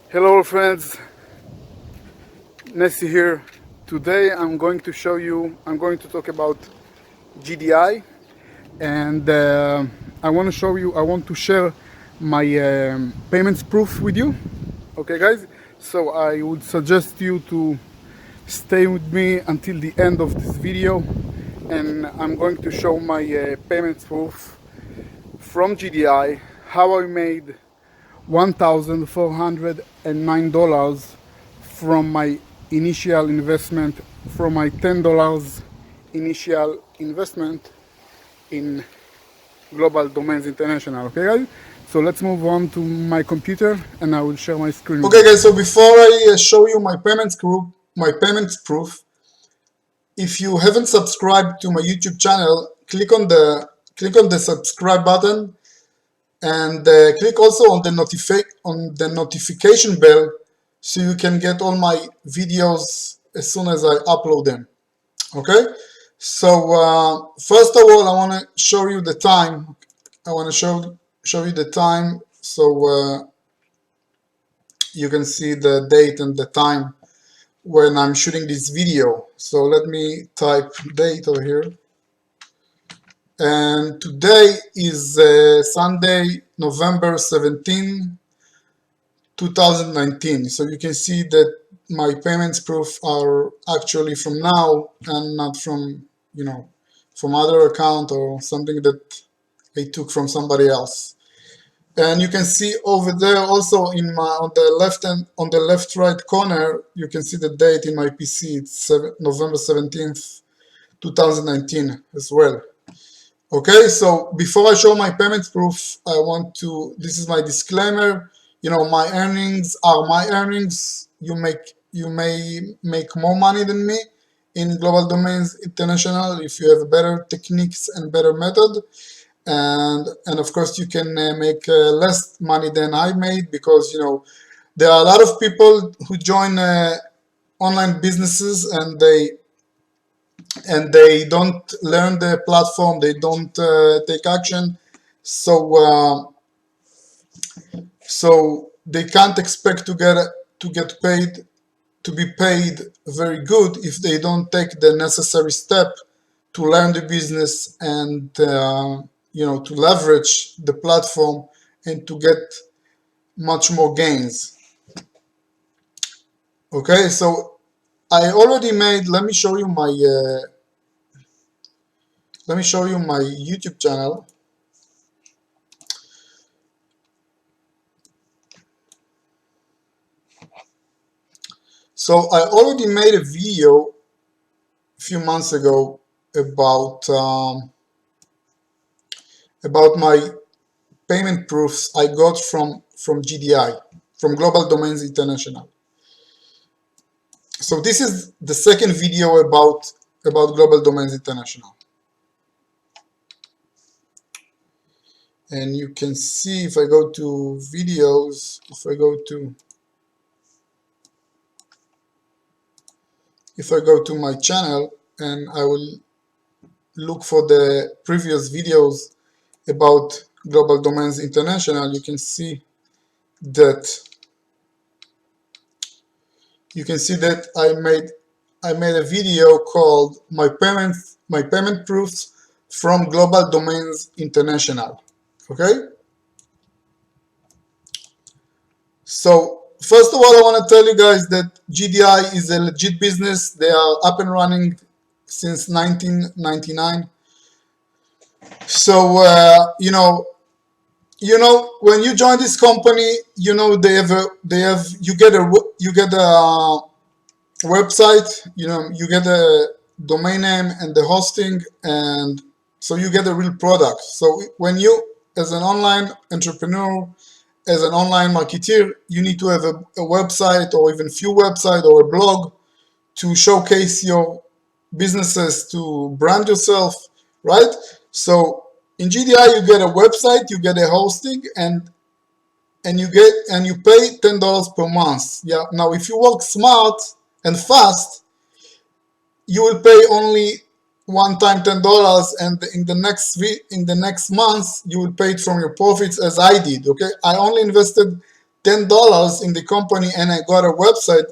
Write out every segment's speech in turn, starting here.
Hello friends, Nessie here. Today I'm going to talk about GDI, and I want to share my payments proof with you. Okay guys, so I would suggest you to stay with me until the end of this video, and I'm going to show my payments proof from GDI, how I made $1,409 from my initial investment, from my $10 initial investment in Global Domains International. Okay, guys? So let's move on to my computer and I will share my screen with Okay, you. guys. So before I show you my payments proof, if you haven't subscribed to my YouTube channel, click on the subscribe button and click also on the notification bell so you can get all my videos as soon as I upload them. Okay. So first of all, I want to show you the time. I want to show you the time so you can see the date and the time when I'm shooting this video. So let me type date over here. And today is Sunday, November 17, 2019. So you can see that my payments proof are actually from now and not from, from other account or something that I took from somebody else. And you can see over there also on the left right corner, you can see the date in my PC. It's November 17th, 2019 as well. Okay, so before I show my payment proof, this is my disclaimer. My earnings are my earnings. You may make more money than me in Global Domains International if you have better techniques and better method. And of course you can make less money than I made, because there are a lot of people who join online businesses and they don't learn the platform, they don't take action, so they can't expect to be paid very good if they don't take the necessary step to learn the business and to leverage the platform and to get much more gains. Okay, so I already made. Let me show you my YouTube channel. So I already made a video a few months ago about my payment proofs I got from GDI, from Global Domains International. So this is the second video about Global Domains International. And you can see, if I go to videos, if I go to my channel and I will look for the previous videos about Global Domains International, you can see that I made a video called my payment proofs from Global Domains International. Okay, so first of all, I want to tell you guys that GDI is a legit business. They are up and running since 1999. So when you join this company, you get a website, you get a domain name and the hosting, and so you get a real product. So when you, as an online entrepreneur, as an online marketeer, you need to have a website, or even few websites, or a blog to showcase your businesses, to brand yourself, right? So in GDI you get a website, you get a hosting, and you pay $10 per month. Yeah. Now, if you work smart and fast, you will pay only one time $10, and in the next month you will pay it from your profits, as I did. Okay, I only invested $10 in the company and I got a website,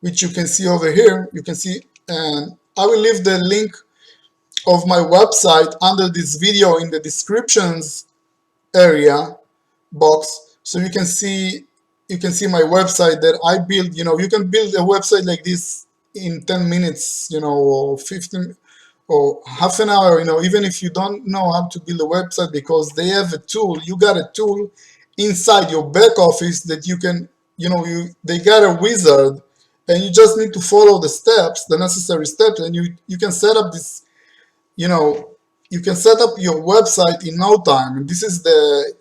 which you can see over here. You can see, and I will leave the link of my website under this video in the descriptions area box, so you can see my website that I build. You can build a website like this in 10 minutes, or 15 or half an hour, even if you don't know how to build a website, because they have a tool. You got a tool inside your back office that you can, they got a wizard, and you just need to follow the steps, the necessary steps, and you can set up this, you know you can set up your website in no time. And this is the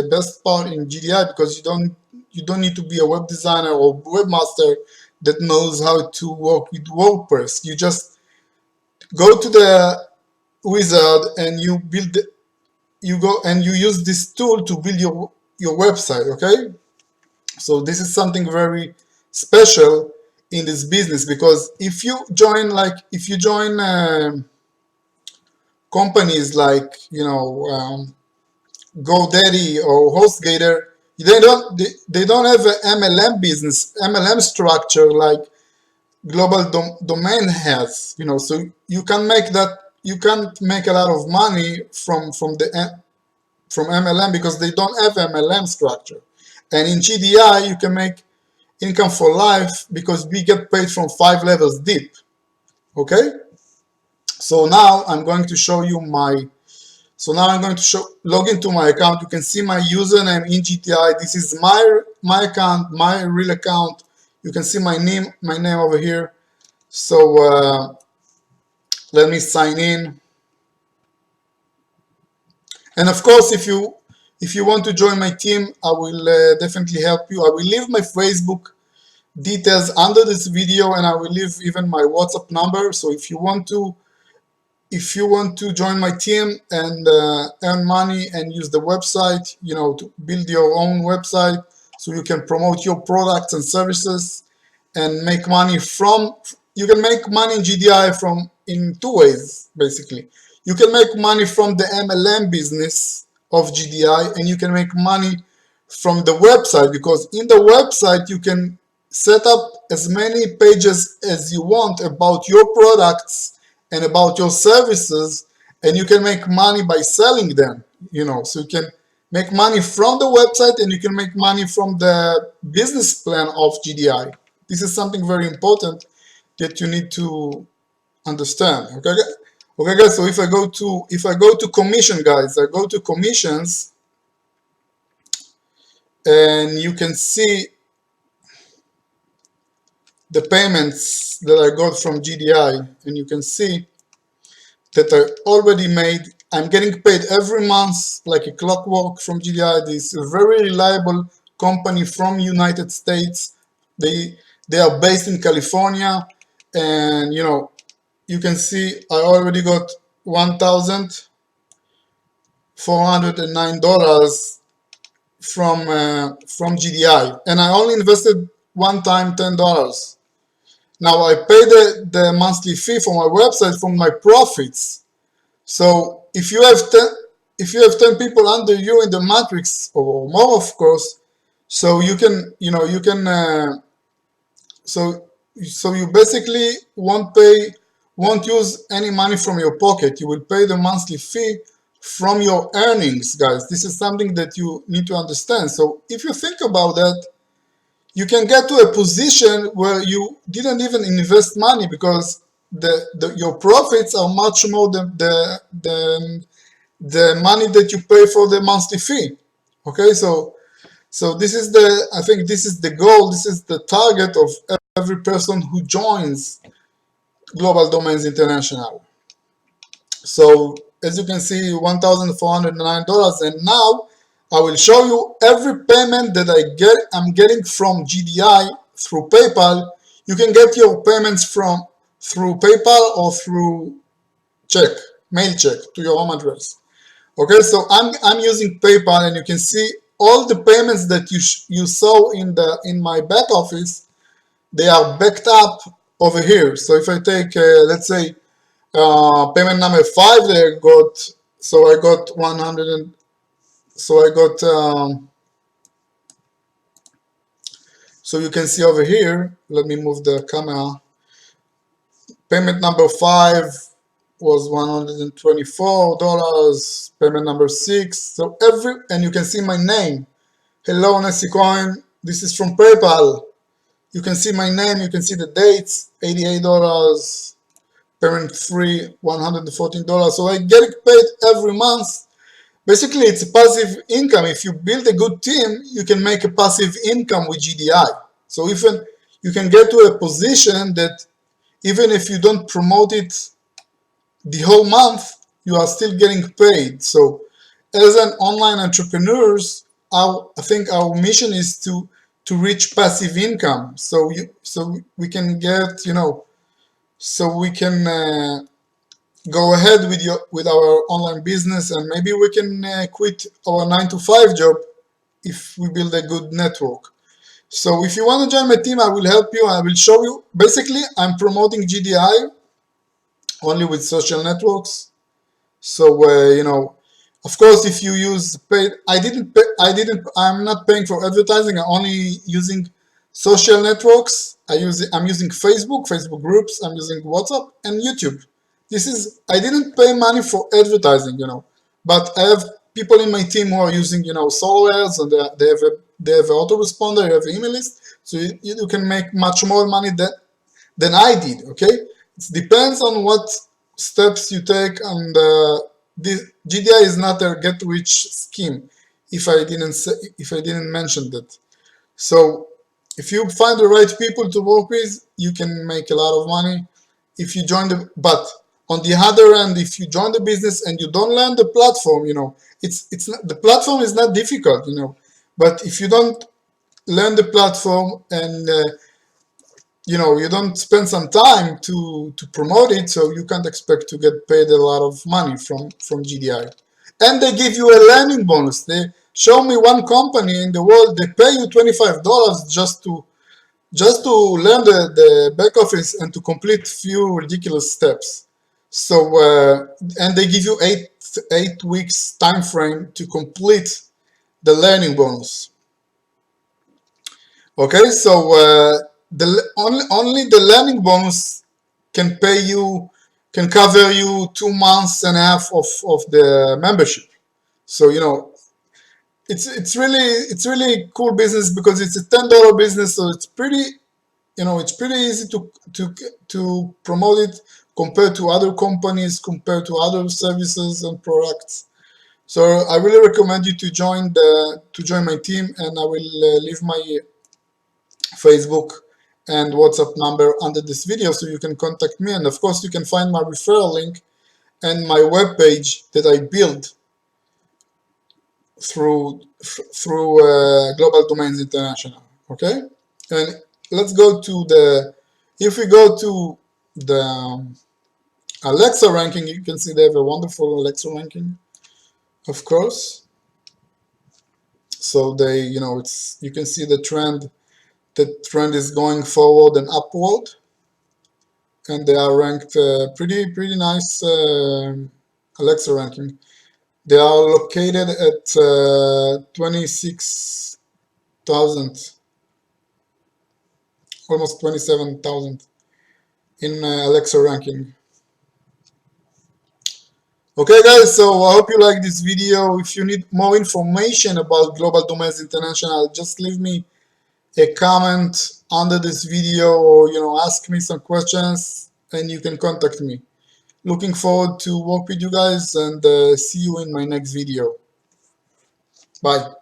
best part in GDI, because you don't need to be a web designer or webmaster that knows how to work with WordPress. You just go to the wizard and you go and you use this tool to build your website. Okay, so this is something very special in this business, because if you join companies like GoDaddy or HostGator, they don't have an MLM structure like global domain has. So you can't make a lot of money from MLM, because they don't have MLM structure. And in GDI you can make income for life, because we get paid from 5 levels deep. Okay, so now I'm going to show you log into my account. You can see my username in GTI. This is my account, my real account. You can see my name over here. So let me sign in. And of course, if you want to join my team, I will definitely help you. I will leave my Facebook details under this video, and I will leave even my WhatsApp number. So if you want to join my team and earn money and use the website, to build your own website, so you can promote your products and services and make money you can make money in GDI in 2 ways, basically. You can make money from the MLM business of GDI, and you can make money from the website, because in the website you can set up as many pages as you want about your products and about your services, and you can make money by selling them. So you can make money from the website, and you can make money from the business plan of GDI. This is something very important that you need to understand. Okay guys, so if I go to commission, guys, I go to commissions, and you can see the payments that I got from GDI, and you can see that I already made. I'm getting paid every month like a clockwork from GDI. This is a very reliable company from United States. They are based in California, and you can see I already got $1,409 from GDI, and I only invested one time $10. Now I pay the monthly fee for my website from my profits. So if you have 10 people under you in the matrix, or more, of course, so so you basically won't use any money from your pocket. You will pay the monthly fee from your earnings, guys. This is something that you need to understand. So if you think about that, you can get to a position where you didn't even invest money, because your profits are much more than the money that you pay for the monthly fee. Okay, so this is I think this is the goal, this is the target of every person who joins Global Domains International. So as you can see, $1,409, and now I will show you every payment that I'm getting from GDI through PayPal. You can get your payments through PayPal or through mail check to your home address. Okay, so I'm using PayPal, and you can see all the payments that you saw in my back office. They are backed up over here. So if I take let's say payment number 5, I got 100, so I got So you can see over here, let me move the camera. Payment number 5 was $124. Payment number 6. So and you can see my name. Hello, Nancy Cohen. This is from PayPal. You can see my name. You can see the dates. $88. Payment 3, $114. So I get paid every month. Basically, it's a passive income. If you build a good team, you can make a passive income with GDI. So even you can get to a position that even if you don't promote it the whole month, you are still getting paid. So as an online entrepreneurs, I think our mission is to reach passive income. So we can get, so we can go ahead with our online business, and maybe we can quit our 9 to 5 job if we build a good network. So if you want to join my team, I will help you. I will show you. Basically, I'm promoting GDI only with social networks. So of course, if you use paid, I'm not paying for advertising. I'm only using social networks. I'm using Facebook groups. I'm using WhatsApp and YouTube. I didn't pay money for advertising, but I have people in my team who are using, solo ads, and they have an autoresponder, they have an email list, so you can make much more money than I did. Okay, it depends on what steps you take, and this GDI is not a get rich scheme. If I didn't mention that, so if you find the right people to work with, you can make a lot of money. If you join but on the other end, if you join the business and you don't learn the platform, it's not, the platform is not difficult, but if you don't learn the platform and you don't spend some time to promote it, so you can't expect to get paid a lot of money from GDI. And they give you a learning bonus. They show me one company in the world, they pay you $25 just to learn the back office and to complete few ridiculous steps. So and they give you eight weeks time frame to complete the learning bonus. Okay, so only the learning bonus can cover you 2 months and a half of the membership. So it's really cool business because it's a $10 business, so it's pretty easy to promote it compared to other companies, compared to other services and products. So I really recommend you to join my team, and I will leave my Facebook and WhatsApp number under this video so you can contact me. And of course, you can find my referral link and my webpage that I built through Global Domains International. Okay, and let's go to if we go to the Alexa ranking, you can see they have a wonderful Alexa ranking, of course. So you can see the trend. The trend is going forward and upward, and they are ranked pretty nice Alexa ranking. They are located at 26,000, almost 27,000 in Alexa ranking. Okay guys, so I hope you like this video. If you need more information about Global Domains International, just leave me a comment under this video, or ask me some questions and you can contact me. Looking forward to work with you guys, and see you in my next video. Bye.